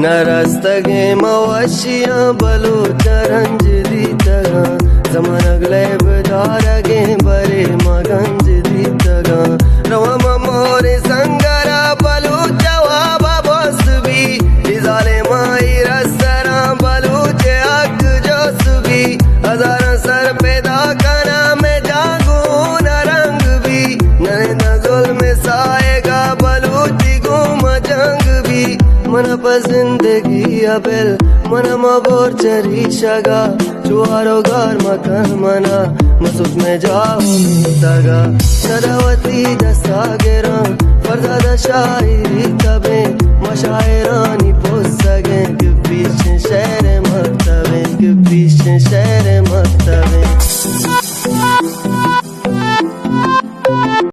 नरस्तगे मवशिया बलूच रंज दीतगा जमनगले बदारगे बरे मगंज दीतगा रवम मोरे संगरा बलूच वाबा बसबी इजाले माई रसरा बलूच अक जोसबी हजार सर पैदा करा में जागू न रंग भी नैन जुल्म साएगा बलूची गुम जंग भी मन जिंदगी अबेल मन मबोर चरी शगा चुहारो गार मकन मना मसुक में जाओ तगा नदावती दसा गेरा फरदा दशाइरी तबे मशायरानी पोस सगे कि पीछे शहर मकतबे कि पीछे शहर मकतबे